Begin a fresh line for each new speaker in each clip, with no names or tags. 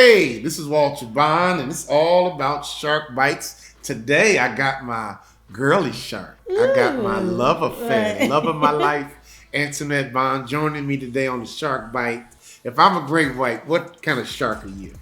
Hey, this is Walter Bond, and it's all about shark bites. Today, I got my girly shark. I got my love affair, love of my life, Antoinette Bond, joining me today on the Shark Bite. If I'm a great white, what kind of shark are you?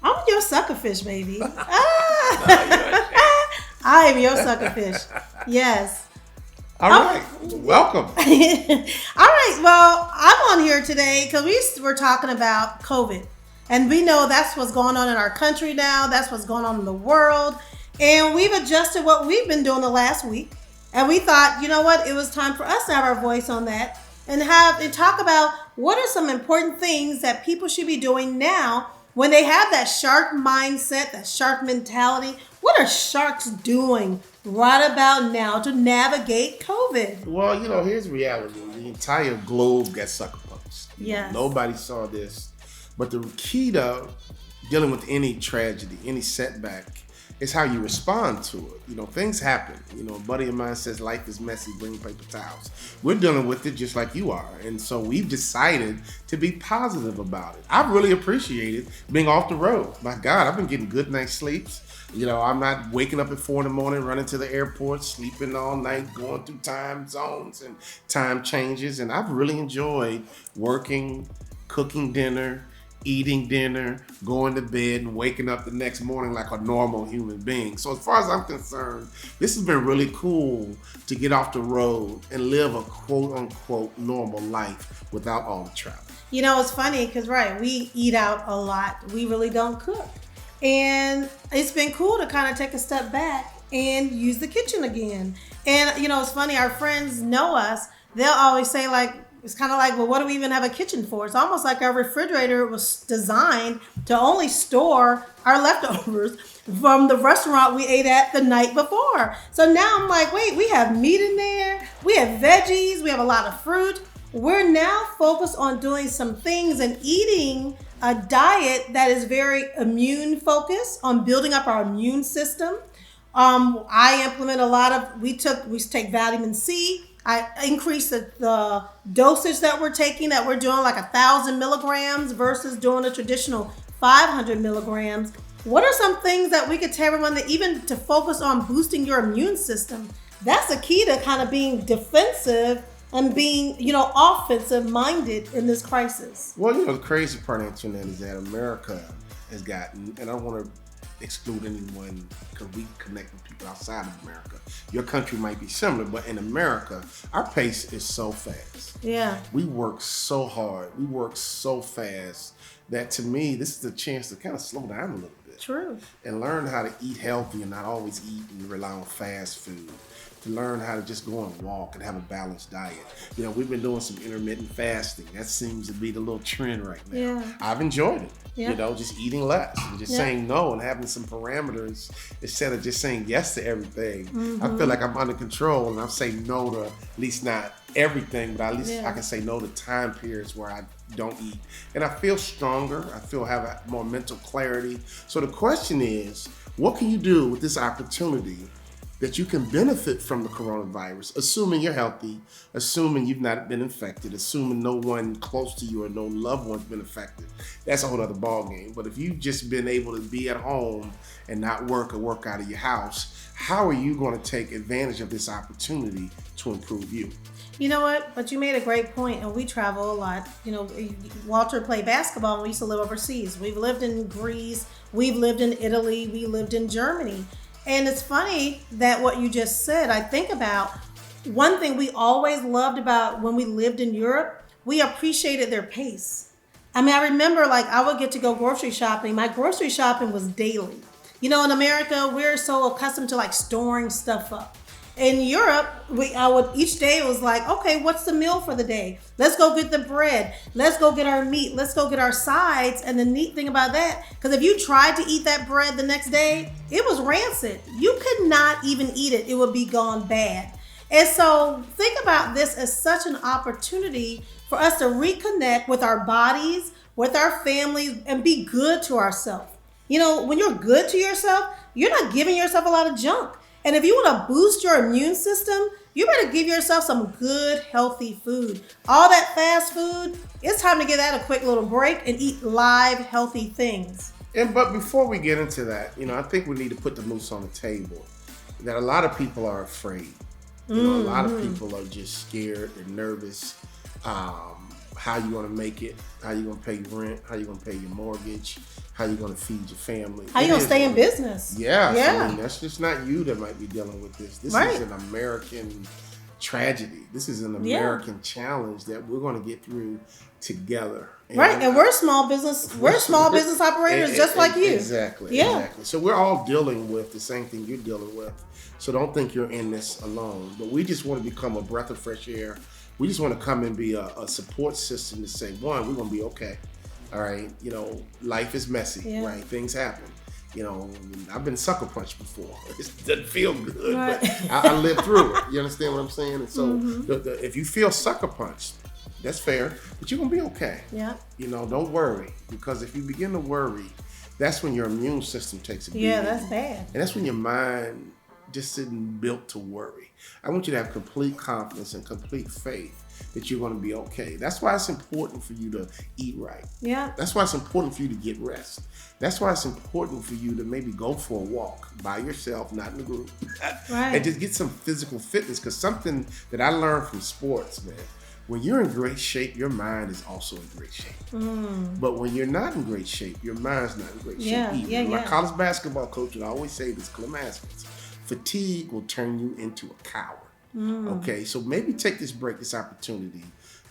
I'm your suckerfish, baby.
No,
I am your suckerfish. Yes.
All right. Welcome.
All right. Well, I'm on here today because we were talking about COVID. And we know that's what's going on in our country now. That's what's going on in the world. And we've adjusted what we've been doing the last week. And we thought, you know what? It was time for us to have our voice on that and talk about what are some important things that people should be doing now when they have that shark mindset, that shark mentality. What are sharks doing right about now to navigate COVID?
Well, here's the reality. The entire globe got sucker punched.
Yes.
Nobody saw this. But the key to dealing with any tragedy, any setback, is how you respond to it. Things happen. A buddy of mine says life is messy, bring paper towels. We're dealing with it just like you are. And so we've decided to be positive about it. I've really appreciated being off the road. My God, I've been getting good night's sleeps. I'm not waking up at 4 a.m, running to the airport, sleeping all night, going through time zones and time changes. And I've really enjoyed working, cooking dinner, eating dinner, going to bed, and waking up the next morning like a normal human being. So as far as I'm concerned, this has been really cool to get off the road and live a quote-unquote normal life without all the travel.
It's funny because, we eat out a lot. We really don't cook. And it's been cool to kind of take a step back and use the kitchen again. And, it's funny, our friends know us. They'll always say, it's kind of like, well, what do we even have a kitchen for? It's almost like our refrigerator was designed to only store our leftovers from the restaurant we ate at the night before. So now I'm like, wait, we have meat in there. We have veggies. We have a lot of fruit. We're now focused on doing some things and eating a diet that is very immune focused on building up our immune system. I implement a lot of, we take vitamin C. I increased the dosage that we're taking, that we're doing like 1,000 milligrams versus doing a traditional 500 milligrams. What are some things that we could tell everyone that even to focus on boosting your immune system? That's the key to kind of being defensive and being, offensive minded in this crisis.
Well, the crazy part, Antoinette, is that America has gotten, and I don't want to exclude anyone because we connect with people outside of America. Your country might be similar, but in America, our pace is so fast.
Yeah.
We work so hard. We work so fast that, to me, this is a chance to kind of slow down a little bit.
True. And
learn how to eat healthy and not always eat and rely on fast food. To learn how to just go and walk and have a balanced diet. We've been doing some intermittent fasting. That seems to be the little trend right now.
Yeah.
I've enjoyed it.
Yeah.
Just eating less and just saying no and having some parameters instead of just saying yes to everything. Mm-hmm. I feel like I'm under control and I'm saying no to at least not everything, but at least I can say no to time periods where I don't eat. And I feel stronger. I feel have more mental clarity. So the question is, what can you do with this opportunity that you can benefit from the coronavirus, assuming you're healthy, assuming you've not been infected, assuming no one close to you or no loved one's been affected. That's a whole other ballgame. But if you've just been able to be at home and not work or work out of your house, how are you going to take advantage of this opportunity to improve you?
You know what? But you made a great point, and we travel a lot. Walter played basketball, and we used to live overseas. We've lived in Greece, we've lived in Italy, we lived in Germany. And it's funny that what you just said, I think about one thing we always loved about when we lived in Europe, we appreciated their pace. I remember I would get to go grocery shopping. My grocery shopping was daily. In America, we're so accustomed to storing stuff up. In Europe, each day it was okay, what's the meal for the day? Let's go get the bread. Let's go get our meat. Let's go get our sides. And the neat thing about that, because if you tried to eat that bread the next day, it was rancid. You could not even eat it. It would be gone bad. And so think about this as such an opportunity for us to reconnect with our bodies, with our families, and be good to ourselves. When you're good to yourself, you're not giving yourself a lot of junk. And if you want to boost your immune system, you better give yourself some good, healthy food. All that fast food, it's time to give that a quick little break and eat live, healthy things.
But before we get into that, I think we need to put the moose on the table. That a lot of people are afraid. A lot of people are just scared. They're nervous. How you going to make it? How you going to pay your rent? How you going to pay your mortgage? How you going to feed your family?
How you going to stay in business?
Yeah. I mean, that's just not you that might be dealing with this. This is an American tragedy. This is an American challenge that we're going to get through together.
And we're small business. We're small business operators just like you.
Exactly. So we're all dealing with the same thing you're dealing with. So don't think you're in this alone. But we just want to become a breath of fresh air. We just want to come and be a support system to say, one, we're going to be okay. All right. Life is messy, right? Things happen. I've been sucker punched before. It doesn't feel good, but I lived through it. You understand what I'm saying? And so if you feel sucker punched, that's fair, but you're going to be okay.
Yeah.
Don't worry, because if you begin to worry, that's when your immune system takes a beating.
Yeah, that's bad.
And that's when your mind just isn't built to worry. I want you to have complete confidence and complete faith that you're going to be okay. That's why it's important for you to eat right.
Yeah.
That's why it's important for you to get rest. That's why it's important for you to maybe go for a walk by yourself, not in a group, and just get some physical fitness. Because something that I learned from sports, man, when you're in great shape, your mind is also in great shape. But when you're not in great shape, your mind's not in great shape either. My college basketball coach would always say this, Clem Askins, fatigue will turn you into a coward. Okay, so maybe take this break, this opportunity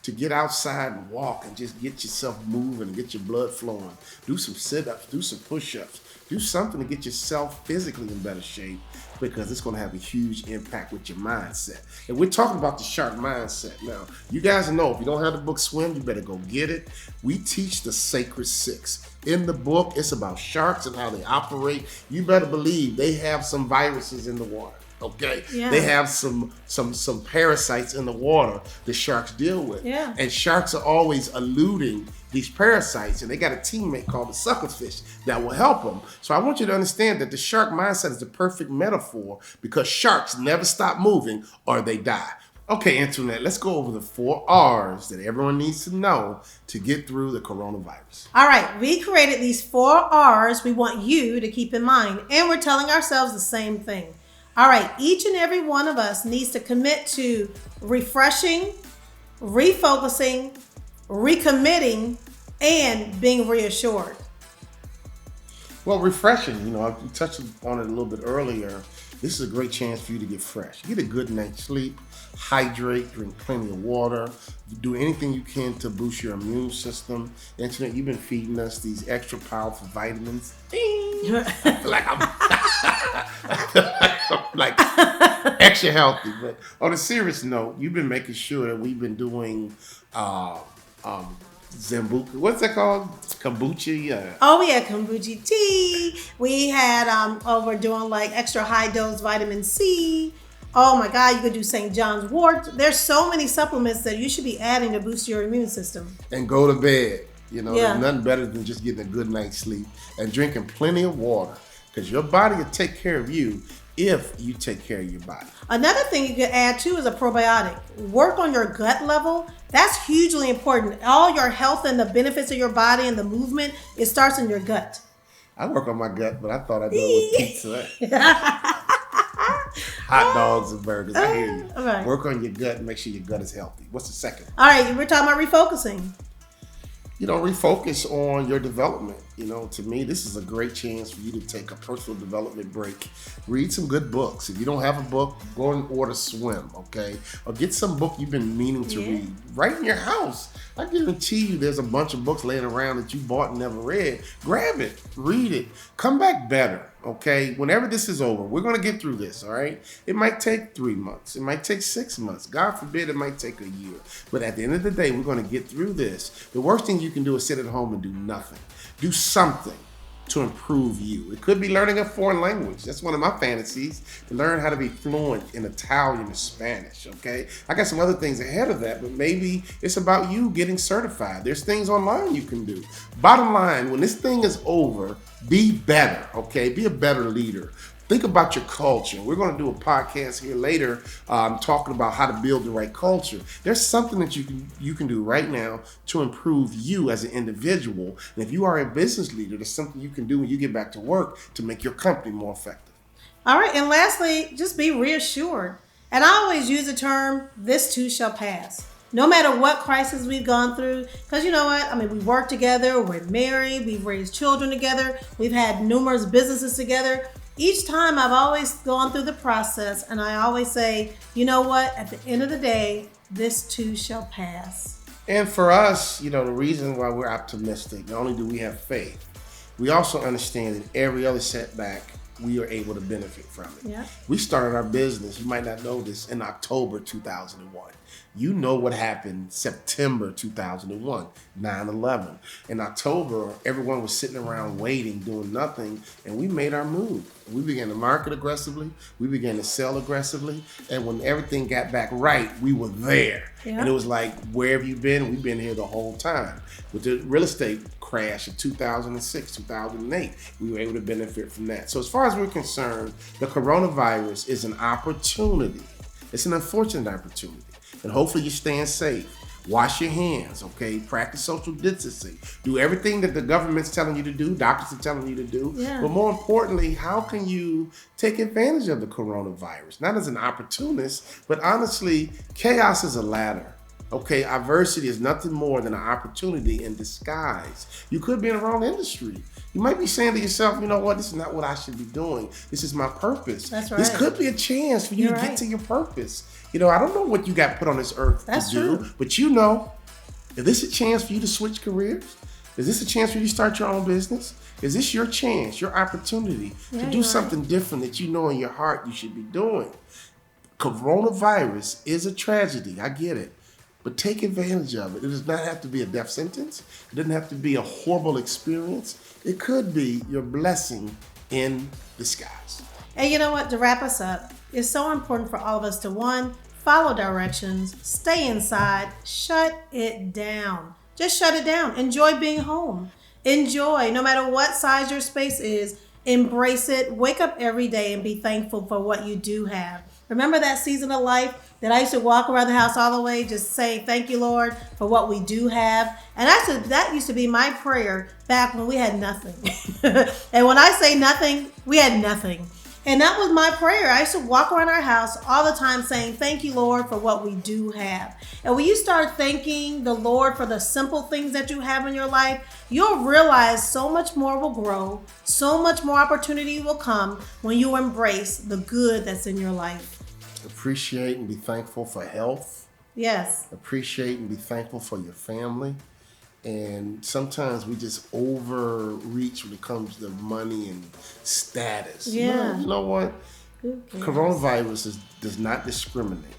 to get outside and walk and just get yourself moving and get your blood flowing. Do some sit-ups, do some push-ups, do something to get yourself physically in better shape, because it's going to have a huge impact with your mindset. And we're talking about the shark mindset now. You guys know, if you don't have the book Swim, you better go get it. We teach the Sacred Six. In the book, it's about sharks and how they operate. You better believe they have some viruses in the water. Okay, they have some parasites in the water the sharks deal with, and sharks are always eluding these parasites, and they got a teammate called the suckerfish that will help them. So I want you to understand that the shark mindset is the perfect metaphor, because sharks never stop moving or they die. Okay, Antoinette, let's go over the 4 R's that everyone needs to know to get through the coronavirus.
All right, we created these 4 R's we want you to keep in mind, and we're telling ourselves the same thing. All right, each and every one of us needs to commit to refreshing, refocusing, recommitting, and being reassured.
Well, refreshing, you touched on it a little bit earlier. This is a great chance for you to get fresh. Get a good night's sleep, hydrate, drink plenty of water, do anything you can to boost your immune system. Antoinette, you've been feeding us these extra powerful vitamins. I feel like I'm like extra healthy. But on a serious note, you've been making sure that we've been doing Zambuca. What's that called? Kombucha.
Kombucha tea. We had we're doing like extra high dose vitamin C. Oh my God, you could do St. John's wort. There's so many supplements that you should be adding to boost your immune system.
And go to bed. There's nothing better than just getting a good night's sleep and drinking plenty of water, because your body will take care of you if you take care of your body.
Another thing you could add too is a probiotic. Work on your gut level. That's hugely important. All your health and the benefits of your body and the movement, it starts in your gut.
I work on my gut, but I thought I'd do it with pizza. Hot dogs and burgers. I hear you.
Right.
Work on your gut and make sure your gut is healthy. What's the second?
All right, we're talking about refocusing.
Refocus on your development. To me, this is a great chance for you to take a personal development break. Read some good books. If you don't have a book, go and order Swim, okay? Or get some book you've been meaning to read. Right in your house. I guarantee you there's a bunch of books laying around that you bought and never read. Grab it. Read it. Come back better, okay? Whenever this is over, we're going to get through this, all right? It might take 3 months. It might take 6 months. God forbid it might take a year. But at the end of the day, we're going to get through this. The worst thing you can do is sit at home and do nothing. Do something to improve you. It could be learning a foreign language. That's one of my fantasies, to learn how to be fluent in Italian or Spanish, okay? I got some other things ahead of that, but maybe it's about you getting certified. There's things online you can do. Bottom line, when this thing is over, be better, okay? Be a better leader. Think about your culture. We're going to do a podcast here later talking about how to build the right culture. There's something that you can do right now to improve you as an individual. And if you are a business leader, there's something you can do when you get back to work to make your company more effective.
All right, and lastly, just be reassured. And I always use the term, this too shall pass. No matter what crisis we've gone through, because you know what? I mean, we work together, we're married, we've raised children together, we've had numerous businesses together. Each time I've always gone through the process, and I always say, you know what? At the end of the day, this too shall pass.
And for us, the reason why we're optimistic, not only do we have faith, we also understand that every other setback, we are able to benefit from it.
Yeah.
We started our business, you might not know this, in October 2001. You know what happened September 2001, 9/11. In October, everyone was sitting around waiting, doing nothing, and we made our move. We began to market aggressively. We began to sell aggressively. And when everything got back right, we were there.
Yeah.
And it was like, where have you been? We've been here the whole time. With the real estate crash of 2006, 2008, we were able to benefit from that. So as far as we're concerned, the coronavirus is an opportunity. It's an unfortunate opportunity. And hopefully you're staying safe. Wash your hands, okay? Practice social distancing. Do everything that the government's telling you to do, doctors are telling you to do.
Yeah.
But more importantly, how can you take advantage of the coronavirus? Not as an opportunist, but honestly, chaos is a ladder. Okay, adversity is nothing more than an opportunity in disguise. You could be in the wrong industry. You might be saying to yourself, you know what, this is not what I should be doing. This is my purpose.
That's right.
This could be a chance for you
You're
to
right.
get to your purpose. I don't know what you got put on this earth
That's
to do,
true.
but is this a chance for you to switch careers? Is this a chance for you to start your own business? Is this your chance, your opportunity to
Yeah,
do
you're
something different that you know in your heart you should be doing? Coronavirus is a tragedy. I get it. But take advantage of it. It does not have to be a death sentence. It doesn't have to be a horrible experience. It could be your blessing in disguise.
And you know what? To wrap us up, it's so important for all of us to, one, follow directions, stay inside, shut it down. Just shut it down. Enjoy being home. Enjoy, no matter what size your space is, embrace it. Wake up every day and be thankful for what you do have. Remember that season of life that I used to walk around the house all the way just saying, thank you, Lord, for what we do have. And that used to be my prayer back when we had nothing. And when I say nothing, we had nothing. And that was my prayer. I used to walk around our house all the time saying, thank you, Lord, for what we do have. And when you start thanking the Lord for the simple things that you have in your life, you'll realize so much more will grow, so much more opportunity will come when you embrace the good that's in your life.
Appreciate and be thankful for health.
Yes.
Appreciate and be thankful for your family. And sometimes we just overreach when it comes to money and status.
Yeah.
You know what?
Who cares?
Coronavirus does not discriminate.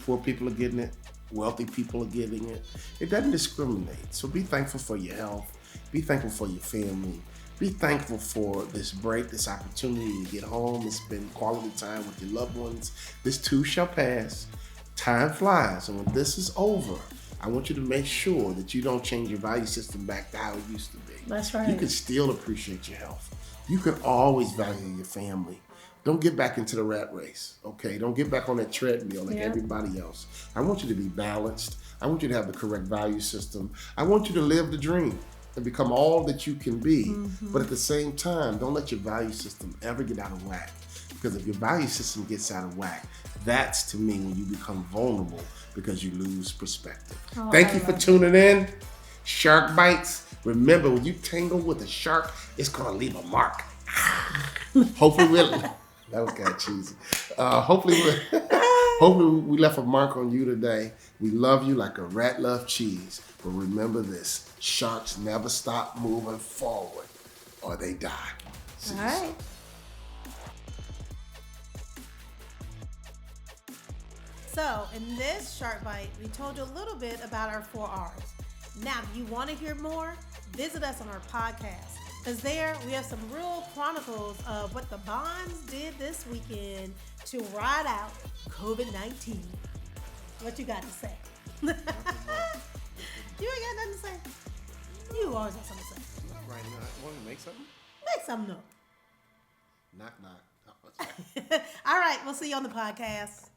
Poor people are getting it. Wealthy people are getting it. It doesn't discriminate. So be thankful for your health. Be thankful for your family. Be thankful for this break, this opportunity to get home and spend quality time with your loved ones. This too shall pass. Time flies. And when this is over, I want you to make sure that you don't change your value system back to how it used to be.
That's right.
You can still appreciate your health. You can always value your family. Don't get back into the rat race, okay? Don't get back on that treadmill like everybody else. I want you to be balanced. I want you to have the correct value system. I want you to live the dream and become all that you can be. Mm-hmm. But at the same time, don't let your value system ever get out of whack. Because if your value system gets out of whack, that's to me when you become vulnerable because you lose perspective. Thank you for tuning in. Shark Bites. Remember, when you tangle with a shark, it's going to leave a mark. Hopefully that was kind of cheesy. Hopefully we left a mark on you today. We love you like a rat loves cheese. But remember this, sharks never stop moving forward or they die.
All right. So in this Shark Bite, we told you a little bit about our 4 R's. Now, if you want to hear more, visit us on our podcast. Because there we have some real chronicles of what the Bonds did this weekend to ride out COVID-19. What you got to say? You ain't got nothing to say? You always have something to say.
Not right now. Want to make something?
Make something up.
Knock, knock.
All right, we'll see you on the podcast.